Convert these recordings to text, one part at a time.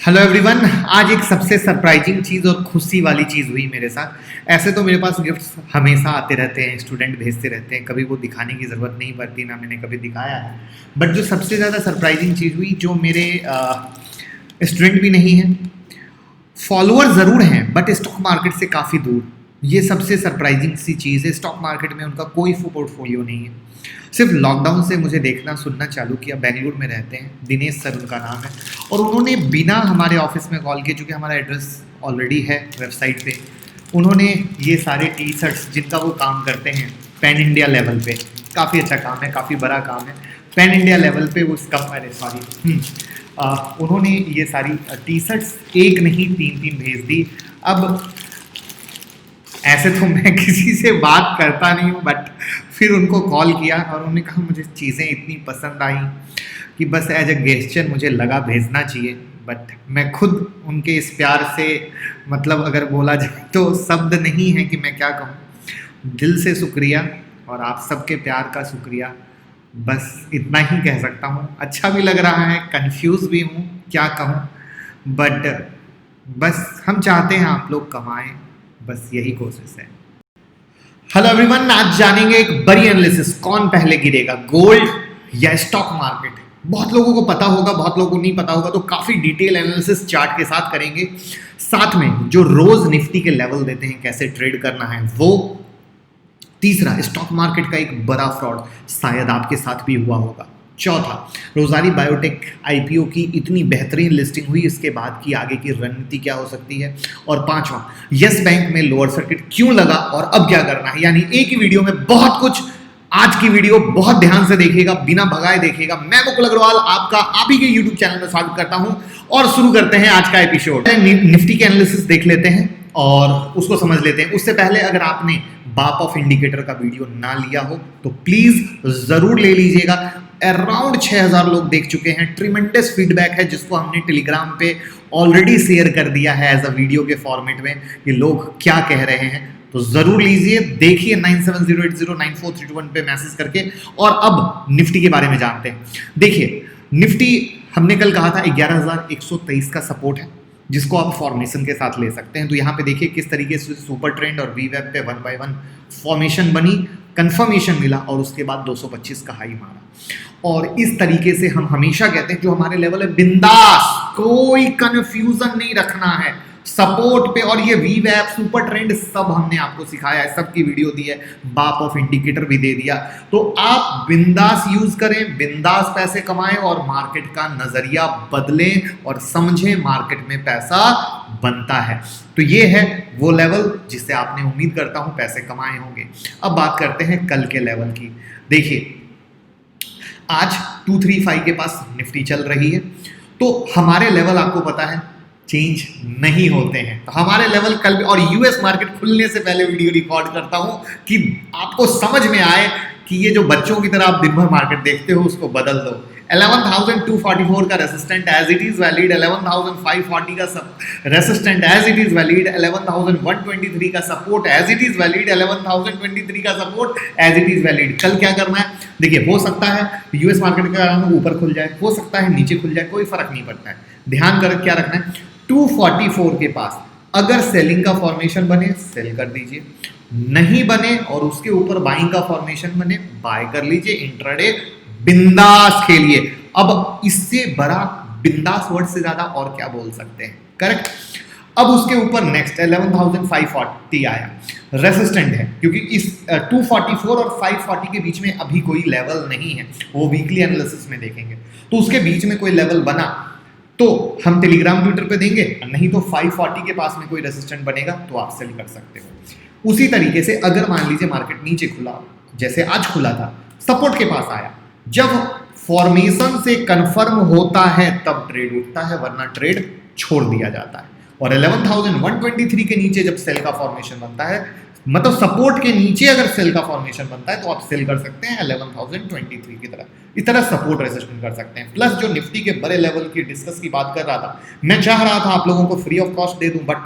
Hello everyone. आज एक सबसे सरप्राइजिंग चीज़ और खुशी वाली चीज़ हुई मेरे साथ। ऐसे तो मेरे पास गिफ्ट्स हमेशा आते रहते हैं, स्टूडेंट भेजते रहते हैं, कभी वो दिखाने की ज़रूरत नहीं पड़ती, ना मैंने कभी दिखाया है। बट जो सबसे ज़्यादा सरप्राइजिंग चीज़ हुई, जो मेरे स्टूडेंट भी नहीं हैं, फॉलोअर ज़रूर हैं बट स्टॉक मार्केट से काफ़ी दूर। ये सबसे सरप्राइजिंग सी चीज़ है। स्टॉक मार्केट में उनका कोई पोर्टफोलियो नहीं है। सिर्फ लॉकडाउन से मुझे देखना सुनना चालू किया। बेंगलुरु में रहते हैं, दिनेश सर उनका नाम है, और उन्होंने बिना हमारे ऑफिस में कॉल किए, चूँकि हमारा एड्रेस ऑलरेडी है वेबसाइट पे, उन्होंने ये सारे टी शर्ट्स जिनका वो काम करते हैं पैन इंडिया लेवल पे, काफ़ी अच्छा काम है, काफ़ी बड़ा काम है, पैन इंडिया लेवल पे वो उन्होंने ये सारी टी शर्ट्स एक नहीं तीन तीन भेज दी। अब ऐसे तो मैं किसी से बात करता नहीं हूँ, बट फिर उनको कॉल किया और उन्होंने कहा मुझे चीज़ें इतनी पसंद आई कि बस एज ए गेस्चर मुझे लगा भेजना चाहिए। बट मैं खुद उनके इस प्यार से, मतलब अगर बोला जाए तो शब्द नहीं है कि मैं क्या कहूँ। दिल से शुक्रिया, और आप सबके प्यार का शुक्रिया। बस इतना ही कह सकता हूँ। अच्छा भी लग रहा है, कंफ्यूज भी हूँ, क्या कहूँ, बट बस हम चाहते हैं आप लोग कमाएं, बस यही कोशिश है। हेलो एवरीवन, आज जानेंगे एक बड़ी एनालिसिस, कौन पहले गिरेगा, गोल्ड या स्टॉक मार्केट। बहुत लोगों को पता होगा, बहुत लोगों को नहीं पता होगा, तो काफी डिटेल एनालिसिस चार्ट के साथ करेंगे। साथ में जो रोज निफ्टी के लेवल देते हैं, कैसे ट्रेड करना है वो। तीसरा, स्टॉक मार्केट का एक बड़ा फ्रॉड, शायद आपके साथ भी हुआ होगा। चौथा, रोजारी बायोटेक आईपीओ की इतनी बेहतरीन लिस्टिंग हुई, इसके बाद की आगे की रणनीति क्या हो सकती है। और पांचवा, यस बैंक में लोअर सर्किट क्यों लगा और अब क्या करना है। यानी एक ही वीडियो में बहुत कुछ। आज की वीडियो बहुत ध्यान से देखिएगा, बिना भगाए देखिएगा। मैं मुकुल अग्रवाल आपका आप ही के यूट्यूब चैनल में स्वागत करता हूं, और शुरू करते हैं आज का एपिसोड। निफ्टी के एनालिसिस देख लेते हैं और उसको समझ लेते हैं। उससे पहले अगर आपने बाप ऑफ इंडिकेटर का वीडियो ना लिया हो तो प्लीज जरूर ले लीजिएगा। अराउंड 6000 लोग देख चुके हैं। ट्रिमेंडस फीडबैक है, जिसको हमने टेलीग्राम पे ऑलरेडी शेयर कर दिया है एज अ वीडियो के फॉर्मेट में, कि लोग क्या कह रहे हैं। तो जरूर लीजिए, देखिए 9708094321 पे मैसेज करके। और अब निफ्टी के बारे में जानते हैं। देखिए, निफ्टी हमने कल कहा था 11123 का सपोर्ट है, जिसको आप फॉर्मेशन के साथ ले सकते हैं। तो यहाँ पे देखिए किस तरीके से सुपर ट्रेंड और वी वेब पे 1 बाय 1 फॉर्मेशन बनी, कंफर्मेशन मिला, और उसके बाद 225 का हाई मारा। और इस तरीके से हम हमेशा कहते हैं जो हमारे लेवल है, बिंदास, कोई कंफ्यूजन नहीं रखना है सपोर्ट पे। और ये वी वेब सुपर ट्रेंड सब हमने आपको सिखाया है, सबकी वीडियो दी है, बाप ऑफ इंडिकेटर भी दे दिया। तो आप बिंदास यूज करें, बिंदास पैसे कमाएं, और मार्केट का नजरिया बदलें और समझें मार्केट में पैसा बनता है। तो ये है वो लेवल जिससे आपने, उम्मीद करता हूं, पैसे कमाए होंगे। अब बात करते हैं कल के लेवल की। देखिए, आज 235 के पास निफ्टी चल रही है। तो हमारे लेवल आपको पता है चेंज नहीं होते हैं। तो हमारे लेवल कल भी, और यूएस मार्केट खुलने से पहले वीडियो रिकॉर्ड करता हूं कि आपको समझ में आए कि ये जो बच्चों की तरह आप दिन भर मार्केट देखते हो उसको बदल दो। 11,244 का resistant as it is valid, 11,540 का resistant as it is valid, 11,123 का support as it is valid, 11,023 का support as it is valid. कल क्या करना है, देखिए, हो सकता है यूएस मार्केट का कारण ऊपर खुल जाए, हो सकता है नीचे खुल जाए, कोई फर्क नहीं पड़ता है। ध्यान कर क्या रखना है, 244 के पास अगर सेलिंग का फॉर्मेशन बने सेल कर दीजिए, नहीं बने और उसके ऊपर बाइंग का फॉर्मेशन बने बाय कर लीजिए। इंट्राडे बिंदास खेलिए। अब इससे बड़ा बिंदास वर्ड से ज्यादा और क्या बोल सकते हैं, करेक्ट। अब उसके ऊपर नेक्स्ट 11,540 आया, रेसिस्टेंट है, क्योंकि इस 244 और 540 के बीच में अभी कोई लेवल नहीं है, वो वीकली एनालिसिस में देखेंगे। तो उसके बीच में कोई लेवल बना तो हम टेलीग्राम ट्विटर पे देंगे, नहीं तो 540 के पास में कोई रेसिस्टेंट बनेगा तो आप सेल कर सकते हो। उसी तरीके से अगर मान लीजिए मार्केट नीचे खुला, जैसे आज खुला था, सपोर्ट के पास आया, जब फॉर्मेशन से कंफर्म होता है तब ट्रेड उठता है, वरना ट्रेड छोड़ दिया जाता है। और 11,123 के नीचे जब सेल का फॉर्मेशन बनता है, मतलब सपोर्ट के नीचे अगर सेल का फॉर्मेशन बनता है तो आप सेल कर सकते हैं 11,023 की तरह। इस तरह सपोर्ट रेजिस्टेंस कर सकते हैं। प्लस जो निफ्टी के बड़े लेवल की डिस्कस की बात कर रहा था, मैं चाह रहा था आप लोगों को फ्री ऑफ कॉस्ट दे दूं, बट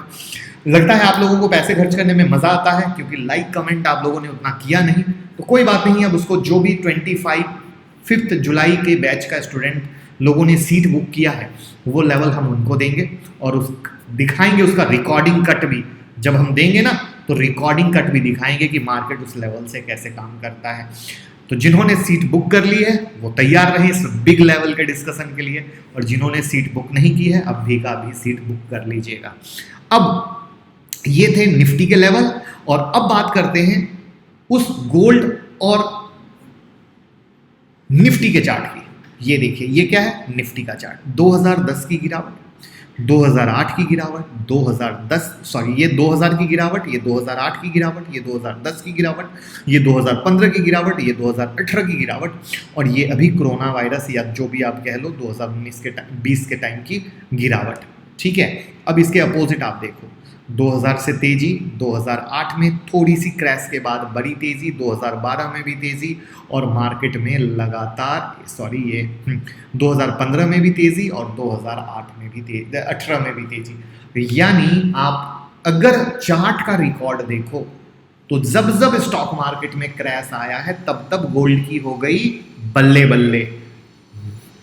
लगता है आप लोगों को पैसे खर्च करने में मजा आता है, क्योंकि लाइक कमेंट आप लोगों ने उतना किया नहीं। तो कोई बात नहीं, अब उसको जो भी 5 जुलाई के बैच का स्टूडेंट लोगों ने सीट बुक किया है, वो लेवल हम उनको देंगे और उस दिखाएंगे उसका रिकॉर्डिंग कट भी। जब हम देंगे ना तो रिकॉर्डिंग कट भी दिखाएंगे कि मार्केट उस लेवल से कैसे काम करता है। तो जिन्होंने सीट बुक कर ली है वो तैयार रहे इस बिग लेवल के डिस्कशन के लिए, और जिन्होंने सीट बुक नहीं की है अभी का अभी सीट बुक कर लीजिएगा। अब ये थे निफ्टी के लेवल, और अब बात करते हैं उस गोल्ड और निफ्टी के चार्ट की। ये देखिए, ये क्या है, निफ्टी का चार्ट। 2010 की गिरावट, 2008 की गिरावट, 2010 ये 2000 की गिरावट, ये 2008 की गिरावट, ये 2010 की गिरावट, ये 2015 की गिरावट, ये 2018 की गिरावट, और ये अभी कोरोना वायरस या जो भी आप कह लो 2019 के 20 के टाइम की गिरावट। ठीक है, अब इसके अपोजिट आप देखो, 2000 से तेजी, 2008 में थोड़ी सी क्रैश के बाद बड़ी तेजी, 2012 में भी तेजी, और मार्केट में लगातार ये 2015 में भी तेजी और 2008 में भी तेजी, 18 में भी तेजी। यानी आप अगर चार्ट का रिकॉर्ड देखो तो जब जब स्टॉक मार्केट में क्रैश आया है तब तब गोल्ड की हो गई बल्ले बल्ले।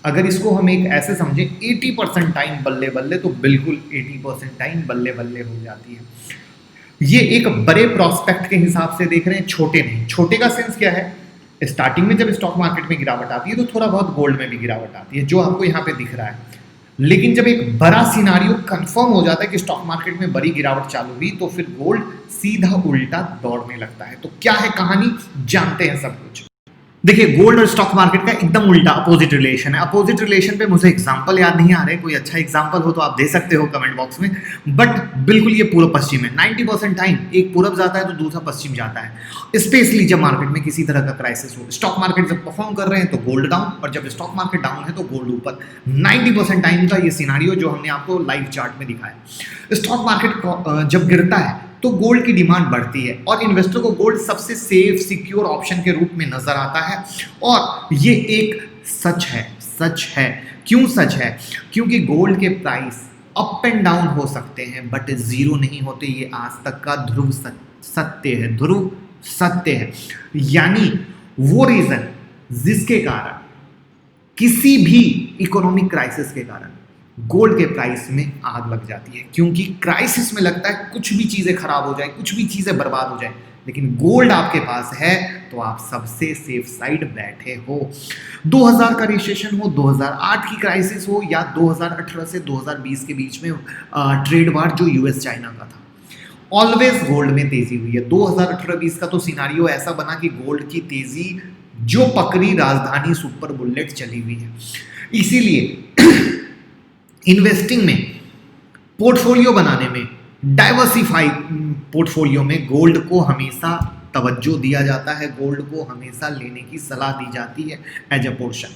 अगर इसको हम एक ऐसे समझें 80% टाइम बल्ले बल्ले, तो बिल्कुल 80% टाइम बल्ले बल्ले हो जाती है। ये एक बड़े प्रोस्पेक्ट के हिसाब से देख रहे हैं, छोटे नहीं। छोटे का सेंस क्या है, स्टार्टिंग में जब स्टॉक मार्केट में गिरावट आती है तो थोड़ा बहुत गोल्ड में भी गिरावट आती है, जो आपको यहाँ पे दिख रहा है। लेकिन जब एक बड़ा सिनारियो कंफर्म हो जाता है कि स्टॉक मार्केट में बड़ी गिरावट चालू हुई, तो फिर गोल्ड सीधा उल्टा दौड़ने लगता है। तो क्या है कहानी, जानते हैं सब कुछ। देखिए, गोल्ड और स्टॉक मार्केट का एकदम उल्टा अपोजिट रिलेशन है। अपोजिट रिलेशन पे मुझे एग्जांपल याद नहीं आ रहे, कोई अच्छा एग्जांपल हो तो आप दे सकते हो कमेंट बॉक्स में, बट बिल्कुल ये पूर्व पश्चिम है। 90% टाइम एक पूरब जाता है तो दूसरा पश्चिम जाता है। स्पेशली जब मार्केट में किसी तरह का क्राइसिस हो, स्टॉक मार्केट जब परफॉर्म कर रहे हैं तो गोल्ड डाउन, और जब स्टॉक मार्केट डाउन है तो गोल्ड ऊपर। 90% टाइम का ये सिनारियो जो हमने आपको लाइव चार्ट में दिखाया। स्टॉक मार्केट जब गिरता है तो गोल्ड की डिमांड बढ़ती है, और इन्वेस्टर को गोल्ड सबसे सेफ सिक्योर ऑप्शन के रूप में नजर आता है। और ये एक सच है। क्यों सच है? क्योंकि गोल्ड के प्राइस अप एंड डाउन हो सकते हैं बट जीरो नहीं होते। ये आज तक का ध्रुव सत्य है। यानी वो रीजन जिसके कारण किसी भी इकोनॉमिक क्राइसिस के कारण गोल्ड के प्राइस में आग लग जाती है, क्योंकि क्राइसिस में लगता है कुछ भी चीजें खराब हो जाए, कुछ भी चीजें बर्बाद हो जाए, लेकिन गोल्ड आपके पास है तो आप सबसे सेफ साइड बैठे हो। 2000 का रिसेशन हो, 2008 की क्राइसिस हो, या 2018 से 2020 के बीच में ट्रेड वार जो यूएस चाइना का था, ऑलवेज गोल्ड में तेजी हुई है। 2018-20 का तो सिनारियो ऐसा बना कि गोल्ड की तेजी जो पकड़ी, राजधानी सुपर बुलेट चली हुई है। इसीलिए इन्वेस्टिंग में, पोर्टफोलियो बनाने में, डाइवर्सिफाई पोर्टफोलियो में गोल्ड को हमेशा तवज्जो दिया जाता है, गोल्ड को हमेशा लेने की सलाह दी जाती है एज अ पोर्शन।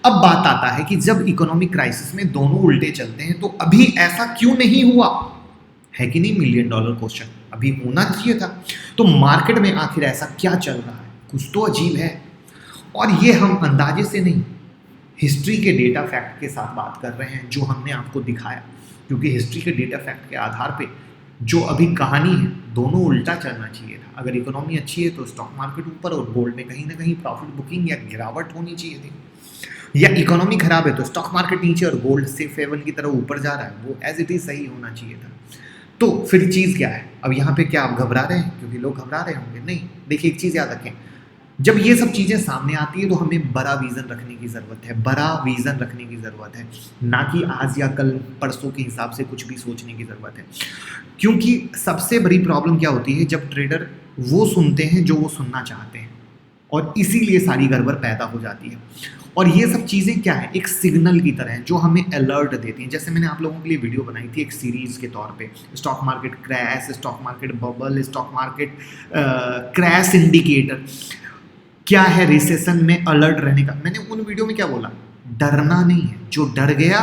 अब बात आता है कि जब इकोनॉमिक क्राइसिस में दोनों उल्टे चलते हैं तो अभी ऐसा क्यों नहीं हुआ है कि नहीं, $1 मिलियन क्वेश्चन। अभी होना चाहिए था। तो मार्केट में आखिर ऐसा क्या चल रहा है, कुछ तो अजीब है। और ये हम अंदाजे से नहीं, हिस्ट्री के डेटा फैक्ट के साथ बात कर रहे हैं, जो हमने आपको दिखाया। क्योंकि हिस्ट्री के डेटा फैक्ट के आधार पे जो अभी कहानी है, दोनों उल्टा चलना चाहिए था। अगर इकोनॉमी अच्छी है तो स्टॉक मार्केट ऊपर और गोल्ड में कहीं ना कहीं प्रॉफिट बुकिंग या गिरावट होनी चाहिए थी, या इकोनॉमी खराब है तो स्टॉक मार्केट नीचे और गोल्ड सेफ हेवन की तरह ऊपर जा रहा है, वो एज इट इज सही होना चाहिए था। तो फिर चीज़ क्या है? अब यहाँ पे क्या आप घबरा रहे हैं क्योंकि लोग घबरा रहे होंगे? नहीं। देखिए, एक चीज़ याद रखें, जब ये सब चीज़ें सामने आती है तो हमें बड़ा विज़न रखने की ज़रूरत है, ना कि आज या कल परसों के हिसाब से कुछ भी सोचने की ज़रूरत है। क्योंकि सबसे बड़ी प्रॉब्लम क्या होती है, जब ट्रेडर वो सुनते हैं जो वो सुनना चाहते हैं, और इसीलिए सारी गड़बड़ पैदा हो जाती है। और ये सब चीज़ें क्या है, एक सिग्नल की तरह है जो हमें अलर्ट देती हैं। जैसे मैंने आप लोगों के लिए वीडियो बनाई थी एक सीरीज़ के तौर पे, stock market crash, stock market bubble, stock market crash indicator, क्या है रिसेशन में अलर्ट रहने का। मैंने उन वीडियो में क्या बोला, डरना नहीं है, जो डर गया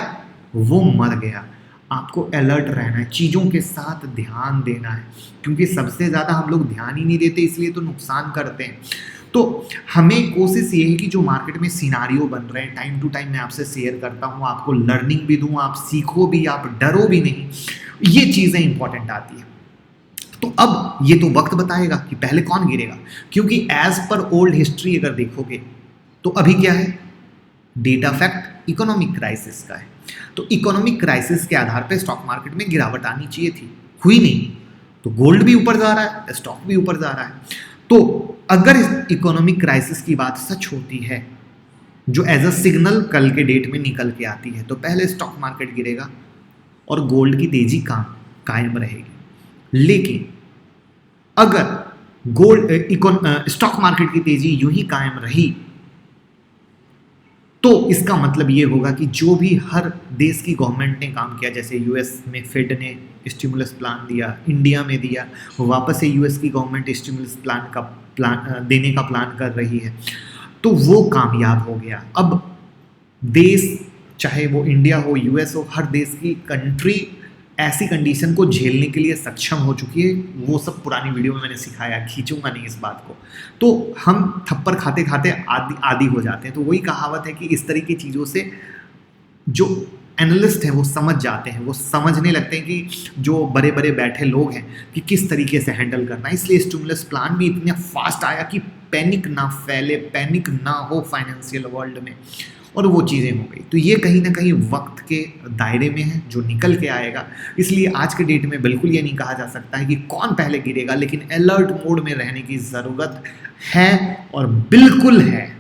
वो मर गया। आपको अलर्ट रहना है, चीज़ों के साथ ध्यान देना है, क्योंकि सबसे ज़्यादा हम लोग ध्यान ही नहीं देते, इसलिए तो नुकसान करते हैं। तो हमें कोशिश ये है कि जो मार्केट में सिनारियो बन रहे हैं टाइम टू टाइम मैं आपसे शेयर करता हूँ, आपको लर्निंग भी दूँ, आप सीखो भी, आप डरो भी नहीं, ये चीज़ें इंपॉर्टेंट आती हैं। तो अब ये तो वक्त बताएगा कि पहले कौन गिरेगा, क्योंकि एज पर ओल्ड हिस्ट्री अगर देखोगे तो अभी क्या है, डेटा फैक्ट इकोनॉमिक क्राइसिस का है। तो इकोनॉमिक क्राइसिस के आधार पे स्टॉक मार्केट में गिरावट आनी चाहिए थी, हुई नहीं। तो गोल्ड भी ऊपर जा रहा है, स्टॉक भी ऊपर जा रहा है। तो अगर इकोनॉमिक क्राइसिस की बात सच होती है, जो एज अ सिग्नल कल के डेट में निकल के आती है, तो पहले स्टॉक मार्केट गिरेगा और गोल्ड की तेजी कायम रहेगी। लेकिन अगर स्टॉक मार्केट की तेजी यूं ही कायम रही, तो इसका मतलब ये होगा कि जो भी हर देश की गवर्नमेंट ने काम किया, जैसे यूएस में फेड ने स्टिमुलस प्लान दिया, इंडिया में दिया, वापस से यूएस की गवर्नमेंट स्टिमुलस प्लान देने का प्लान कर रही है, तो वो कामयाब हो गया। अब देश, चाहे वो इंडिया हो, यूएस हो, हर देश की कंट्री ऐसी कंडीशन को झेलने के लिए सक्षम हो चुकी है। वो सब पुरानी वीडियो में मैंने सिखाया, खींचूंगा नहीं इस बात को। तो हम थप्पड़ खाते खाते आदी हो जाते हैं। तो वही कहावत है कि इस तरह की चीज़ों से जो एनालिस्ट हैं वो समझ जाते हैं, वो समझने लगते हैं कि जो बड़े बड़े बैठे लोग हैं कि किस तरीके से हैंडल करना है। इसलिए स्टिमुलस प्लान भी इतना फास्ट आया कि पैनिक ना फैले, पैनिक ना हो फाइनेंशियल वर्ल्ड में, और वो चीज़ें हो गई। तो ये कहीं ना कहीं वक्त के दायरे में है जो निकल के आएगा। इसलिए आज के डेट में बिल्कुल ये नहीं कहा जा सकता है कि कौन पहले गिरेगा, लेकिन अलर्ट मोड में रहने की ज़रूरत है और बिल्कुल है।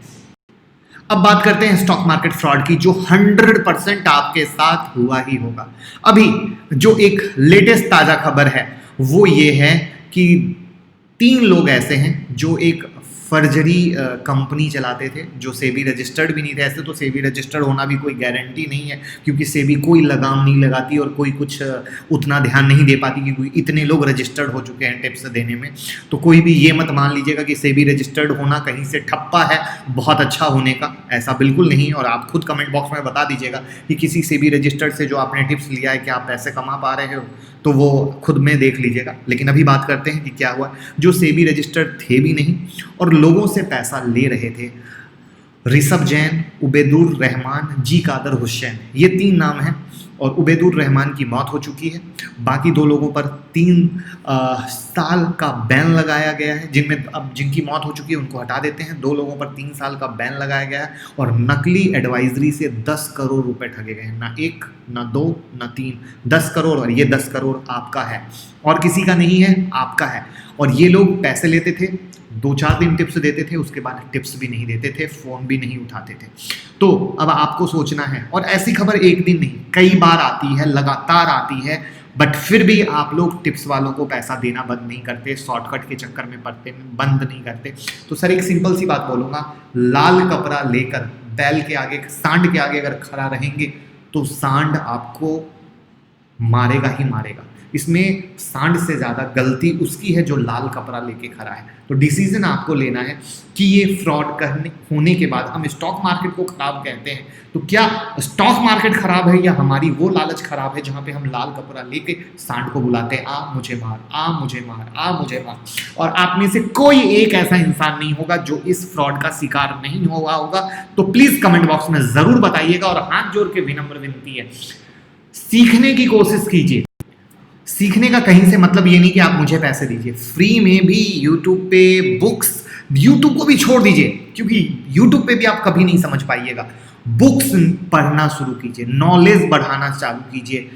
अब बात करते हैं स्टॉक मार्केट फ्रॉड की, जो 100% आपके साथ हुआ ही होगा। अभी जो एक लेटेस्ट ताज़ा खबर है वो ये है कि 3 लोग ऐसे हैं जो एक फर्जरी कंपनी चलाते थे, जो सेबी रजिस्टर्ड भी नहीं थे। ऐसे तो सेबी रजिस्टर्ड होना भी कोई गारंटी नहीं है, क्योंकि सेबी कोई लगाम नहीं लगाती और कोई कुछ उतना ध्यान नहीं दे पाती, क्योंकि इतने लोग रजिस्टर्ड हो चुके हैं टिप्स देने में। तो कोई भी ये मत मान लीजिएगा कि सेबी रजिस्टर्ड होना कहीं से ठप्पा है बहुत अच्छा होने का, ऐसा बिल्कुल नहीं। और आप खुद कमेंट बॉक्स में बता दीजिएगा कि किसी सेबी रजिस्टर्ड से जो आपने टिप्स लिया है, क्या आप पैसे कमा पा रहे हो, तो वो खुद में देख लीजिएगा। लेकिन अभी बात करते हैं कि क्या हुआ। जो सेबी रजिस्टर्ड थे भी नहीं और लोगों से पैसा ले रहे थे, ऋषभ जैन, उबैदुर रहमान, जी कादर हुसैन, ये 3 नाम हैं। और उबैदुर रहमान की मौत हो चुकी है। बाकी 2 लोगों पर 3 साल का बैन लगाया गया है। जिनकी मौत हो चुकी है उनको हटा देते हैं। 2 लोगों पर 3 साल का बैन लगाया गया है और नकली एडवाइजरी से 10 करोड़ रुपए ठगे गए हैं। ना 1, ना 2, ना 3, 10 करोड़। और ये 10 करोड़ आपका है और किसी का नहीं है, आपका है। और ये लोग पैसे लेते थे, 2-4 दिन टिप्स देते थे, उसके बाद टिप्स भी नहीं देते थे, फ़ोन भी नहीं उठाते थे। तो अब आपको सोचना है, और ऐसी खबर एक दिन नहीं कई बार आती है, लगातार आती है, बट फिर भी आप लोग टिप्स वालों को पैसा देना बंद नहीं करते, शॉर्टकट के चक्कर में पड़ते, बंद नहीं करते। तो सर एक सिंपल सी बात बोलूँगा, लाल कपड़ा लेकर बैल के आगे, सांड के आगे अगर खड़ा रहेंगे तो सांड आपको मारेगा ही मारेगा। इसमें सांड से ज़्यादा गलती उसकी है जो लाल कपड़ा लेके खड़ा है। तो डिसीजन आपको लेना है कि ये फ्रॉड होने के बाद हम स्टॉक मार्केट को खराब कहते हैं, तो क्या स्टॉक मार्केट खराब है या हमारी वो लालच खराब है जहाँ पे हम लाल कपड़ा लेके सांड को बुलाते हैं, आ मुझे मार, आ मुझे मार, आ मुझे मार। और आप में से कोई एक ऐसा इंसान नहीं होगा जो इस फ्रॉड का शिकार नहीं हुआ होगा। तो प्लीज़ कमेंट बॉक्स में ज़रूर बताइएगा। और हाथ जोड़ के विनम्र विनती है, सीखने की कोशिश कीजिए। सीखने का कहीं से मतलब ये नहीं कि आप मुझे पैसे दीजिए, फ्री में भी यूट्यूब पे बुक्स, यूट्यूब को भी छोड़ दीजिए क्योंकि यूट्यूब पे भी आप कभी नहीं समझ पाइएगा। बुक्स पढ़ना शुरू कीजिए, नॉलेज बढ़ाना चालू कीजिए,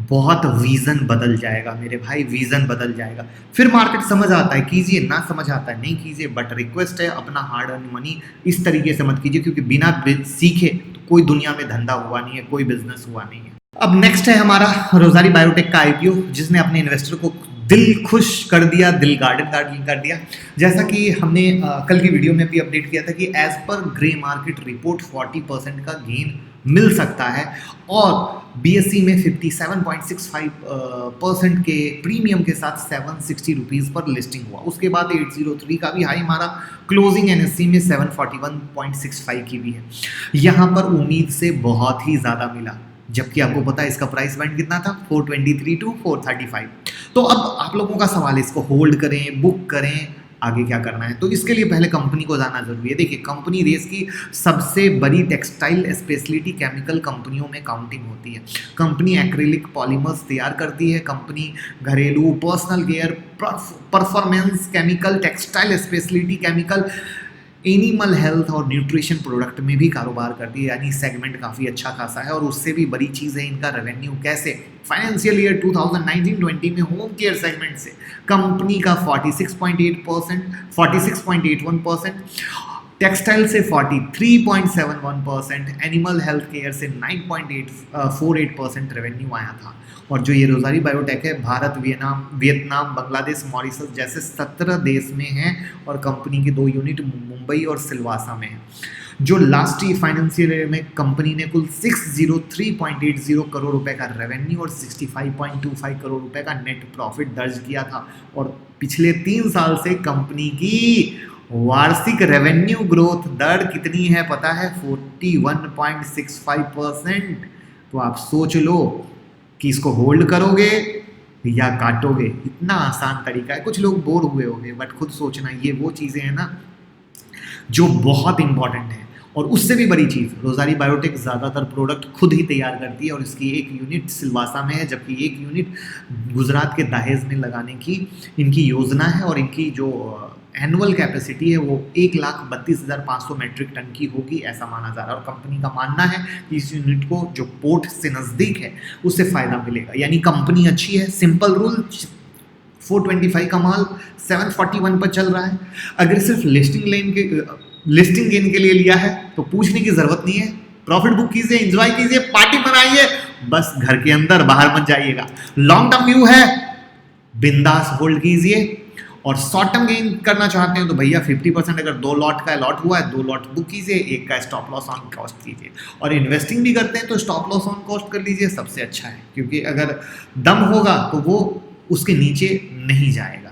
बहुत विजन बदल जाएगा मेरे भाई, विजन बदल जाएगा। फिर मार्केट समझ आता है कीजिए, ना समझ आता है नहीं कीजिए। बट रिक्वेस्ट है, अपना हार्ड अर्न मनी इस तरीके से मत कीजिए, क्योंकि बिना सीखे तो कोई दुनिया में धंधा हुआ नहीं है, कोई बिजनेस हुआ नहीं है। अब नेक्स्ट है हमारा रोजारी बायोटेक का आईपीओ, जिसने अपने इन्वेस्टर को दिल खुश कर दिया, दिल गार्डन कर दिया। जैसा कि हमने कल की वीडियो में भी अपडेट किया था कि as per grey market report 40% का गेन मिल सकता है और बीएसई में 57.65% के प्रीमियम के साथ 760 रुपीज़ पर लिस्टिंग हुआ। उसके बाद 803 का भी हाई मारा, क्लोजिंग एनएससी में 741.65 की भी है। यहाँ पर उम्मीद से बहुत ही ज़्यादा मिला, जबकि आपको पता है इसका प्राइस बैंड कितना था, 423 टू 435। तो अब आप लोगों का सवाल है, इसको होल्ड करें, बुक करें, आगे क्या करना है? तो इसके लिए पहले कंपनी को जानना जरूरी है। देखिए, कंपनी देश की सबसे बड़ी टेक्सटाइल स्पेशलिटी केमिकल कंपनियों में काउंटिंग होती है। कंपनी एक्रिलिक पॉलीमर्स तैयार करती है। कंपनी घरेलू, personal care, performance chemical, textile speciality chemical, animal health और न्यूट्रिशन प्रोडक्ट में भी कारोबार करती है, यानी सेगमेंट काफ़ी अच्छा खासा है। और उससे भी बड़ी चीज़ है इनका रेवेन्यू। कैसे? फाइनेंशियल ईयर 2019-20 में होम केयर सेगमेंट से कंपनी का 46.8%, 46.81%, टेक्सटाइल से 43.71%, एनिमल हेल्थ केयर से 9.48% रेवेन्यू आया था। और जो ये रोज़ारी बायोटेक है, भारत, वियतनाम, बांग्लादेश, मॉरिशस जैसे 17 देश में है और कंपनी की 2 यूनिट मुंबई और सिलवासा में है। जो लास्ट फाइनेंशियल ईयर में कंपनी ने कुल 603.80 करोड़ रुपए का रेवेन्यू और 65.25 करोड़ रुपए का नेट प्रॉफिट दर्ज किया था। और पिछले 3 साल से कंपनी की वार्षिक रेवेन्यू ग्रोथ दर कितनी है पता है? 41.65%। तो आप सोच लो कि इसको होल्ड करोगे या काटोगे। इतना आसान तरीका है। कुछ लोग बोर हुए होंगे, बट खुद सोचना, ये वो चीज़ें हैं ना जो बहुत इंपॉर्टेंट है। और उससे भी बड़ी चीज़, रोज़ारी बायोटेक ज़्यादातर प्रोडक्ट खुद ही तैयार करती है और इसकी एक यूनिट सिलवासा में है, जबकि एक यूनिट गुजरात के दहेज में लगाने की इनकी योजना है। और इनकी जो एनुअल कैपेसिटी है वो 1,32,500 मेट्रिक टन की होगी, ऐसा माना जा रहा है। और कंपनी का मानना है कि इस यूनिट को जो पोर्ट से नज़दीक है उससे फ़ायदा मिलेगा। यानी कंपनी अच्छी है। सिंपल रूल, 425 का माल 741 पर चल रहा है। अगर सिर्फ लिस्टिंग गेन के लिए लिया है तो पूछने की ज़रूरत नहीं है। प्रॉफिट बुक कीजिए, एंजॉय कीजिए, पार्टी मनाइए, बस घर के अंदर, बाहर मत जाइएगा। लॉन्ग टर्म व्यू है, बिंदास होल्ड कीजिए। और शॉर्ट टर्म गेन करना चाहते हैं तो भैया 50%, अगर 2 लॉट का लॉट हुआ है 2 लॉट बुक कीजिए, एक का स्टॉप लॉस ऑन कॉस्ट कीजिए। और इन्वेस्टिंग भी करते हैं तो स्टॉप लॉस ऑन कॉस्ट कर लीजिए, सबसे अच्छा है, क्योंकि अगर दम होगा तो वो उसके नीचे नहीं जाएगा।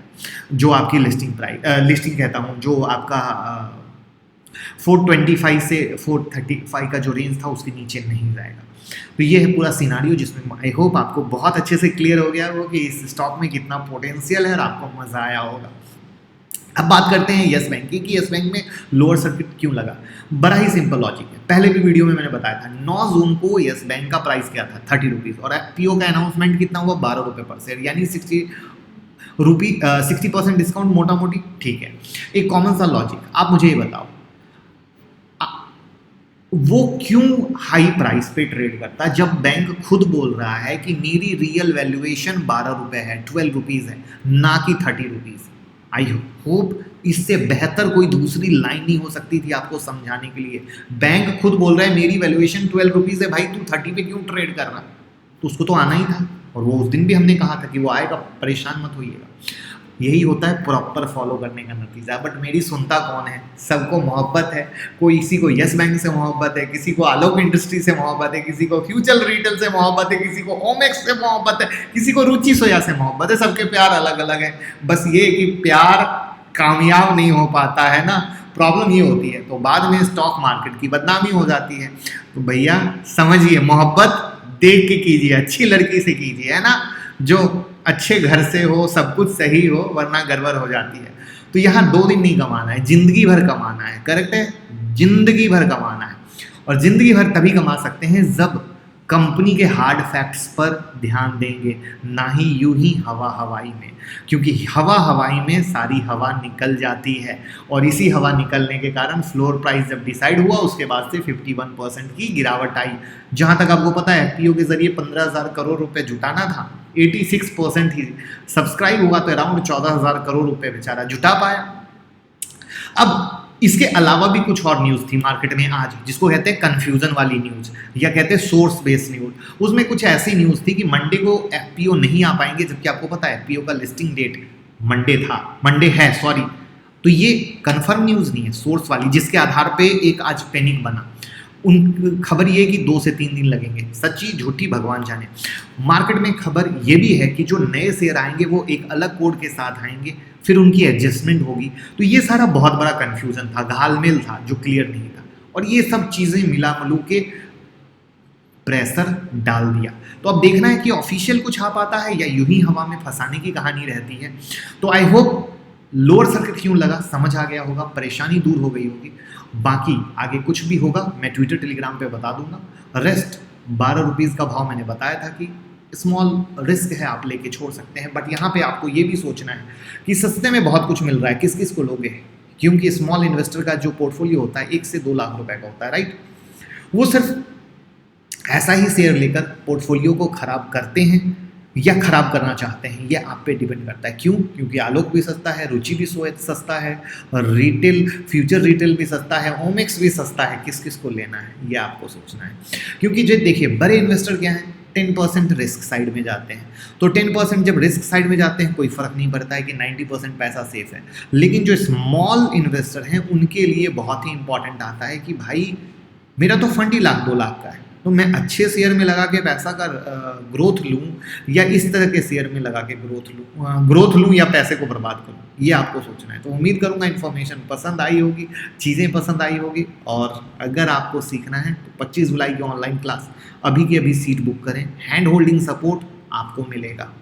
जो आपकी लिस्टिंग कहता हूँ, जो आपका 425 से 435 का जो रेंज था उसके नीचे नहीं जाएगा। तो ये है पूरा सिनारियो, जिसमें आई होप आपको बहुत अच्छे से क्लियर हो गया हो कि इस स्टॉक में कितना पोटेंशियल है और आपको मज़ा आया होगा। अब बात करते हैं येस बैंक की, कि येस बैंक में लोअर सर्किट क्यों लगा। बड़ा ही सिंपल लॉजिक है। पहले भी वीडियो में मैंने बताया था, 9 जून को येस बैंक का प्राइस क्या था? 30 रुपीज़। और एफपीओ का अनाउंसमेंट कितना हुआ? 12 रुपये पर शेयर, यानी 60% डिस्काउंट मोटा मोटी। ठीक है, एक कॉमन सा लॉजिक, आप मुझे ये बताओ, वो क्यों हाई प्राइस पे ट्रेड करता है जब बैंक खुद बोल रहा है कि मेरी रियल वैल्यूएशन 12 रुपये है, 12 रुपीज़ है, ना कि 30 रुपीज़। आई होप इससे बेहतर कोई दूसरी लाइन नहीं हो सकती थी आपको समझाने के लिए। बैंक खुद बोल रहा है मेरी वैल्यूएशन 12 रुपीज़ है, भाई तू 30 पे क्यों ट्रेड कर रहा? तो उसको तो आना ही था। और वो उस दिन भी हमने कहा था कि वो आएगा, परेशान मत होइएगा। यही होता है प्रॉपर फॉलो करने का नतीजा। बट मेरी सुनता कौन है? सबको मोहब्बत है। कोई, किसी को येस बैंक से मोहब्बत है, किसी को आलोक इंडस्ट्री से मोहब्बत है, किसी को फ्यूचर रिटेल से मोहब्बत है, किसी को ओमेक्स से मोहब्बत है, किसी को रुचि सोया से मोहब्बत है। सबके प्यार अलग अलग है। बस ये कि प्यार कामयाब नहीं हो पाता है ना, प्रॉब्लम ये होती है। तो बाद में स्टॉक मार्केट की बदनामी हो जाती है। तो भैया समझिए, मोहब्बत देख के कीजिए, अच्छी लड़की से कीजिए, है ना, जो अच्छे घर से हो, सब कुछ सही हो, वरना गड़बड़ हो जाती है। तो यहाँ 2 दिन नहीं कमाना है, जिंदगी भर कमाना है। करेक्ट है, जिंदगी भर कमाना है। और जिंदगी भर तभी कमा सकते हैं जब कंपनी के हार्ड फैक्ट्स पर ध्यान देंगे, ना ही यूं ही हवा हवाई में। क्योंकि हवा हवाई में सारी हवा निकल जाती है, और इसी हवा निकलने के कारण फ्लोर प्राइस जब डिसाइड हुआ उसके बाद से 51% की गिरावट आई। जहाँ तक आपको पता है, एफपीओ के जरिए 15,000 करोड़ रुपए जुटाना था, 86% ही सब्सक्राइब हुआ, तो अराउंड 14,000 करोड़ रुपए बेचारा जुटा पाया। अब इसके अलावा भी कुछ और न्यूज़ थी मार्केट में आज, जिसको कहते हैं कन्फ्यूजन वाली न्यूज़, या कहते हैं सोर्स बेस्ड न्यूज़। उसमें कुछ ऐसी न्यूज़ थी कि मंडे को एफपीओ नहीं आ पाएंगे, जबकि आपको पता है एफपीओ का लिस्टिंग डेट मंडे है, सॉरी। तो ये कंफर्म न्यूज़ नहीं है, सोर्स वाली, जिसके आधार पे एक आज पैनिक बना। उन खबर ये कि 2 से 3 दिन लगेंगे, सच्ची झूठी भगवान जाने। मार्केट में खबर ये भी है कि जो नए शेयर आएंगे वो एक अलग कोड के साथ आएंगे, फिर उनकी एडजस्टमेंट होगी। तो ये सारा बहुत बड़ा कन्फ्यूजन था, घालमेल था जो क्लियर नहीं था। और ये सब चीज़ें मिला मिलू के प्रेशर डाल दिया। तो अब देखना है कि ऑफिशियल कुछ आ पाता है या यूं ही हवा में फंसाने की कहानी रहती है। तो आई होप लोअर सर्किट क्यों लगा समझ आ गया होगा, परेशानी दूर हो गई होगी। बाकी आगे कुछ भी होगा मैं ट्विटर टेलीग्राम पे बता दूंगा। रेस्ट 12 रुपीज़ का भाव मैंने बताया था कि स्मॉल रिस्क है, आप लेके छोड़ सकते हैं। बट यहाँ पे आपको ये भी सोचना है कि सस्ते में बहुत कुछ मिल रहा है, किस किस को लोगे, क्योंकि स्मॉल इन्वेस्टर का जो पोर्टफोलियो होता है 1 से 2 लाख रुपए का होता है, राइट। वो सिर्फ ऐसा ही शेयर लेकर पोर्टफोलियो को खराब करते हैं या खराब करना चाहते हैं, ये आप पे डिपेंड करता है। क्यों? क्योंकि आलोक भी सस्ता है, रुचि भी सस्ता है, और रिटेल फ्यूचर रिटेल भी सस्ता है, ओमेक्स भी सस्ता है। किस किस को लेना है ये आपको सोचना है। क्योंकि जो देखिए बड़े इन्वेस्टर क्या हैं, 10% रिस्क साइड में जाते हैं। तो 10% जब रिस्क साइड में जाते हैं कोई फ़र्क नहीं पड़ता है कि 90% पैसा सेफ है। लेकिन जो स्मॉल इन्वेस्टर हैं उनके लिए बहुत ही इंपॉर्टेंट आता है कि भाई मेरा तो फंड ही 1-2 लाख का है, तो मैं अच्छे शेयर में लगा के पैसा का ग्रोथ लूँ या इस तरह के शेयर में लगा के ग्रोथ लूँ या पैसे को बर्बाद करूँ, ये आपको सोचना है। तो उम्मीद करूँगा इन्फॉर्मेशन पसंद आई होगी, चीज़ें पसंद आई होगी। और अगर आपको सीखना है तो 25 जुलाई की ऑनलाइन क्लास अभी की अभी सीट बुक करें, हैंड होल्डिंग सपोर्ट आपको मिलेगा।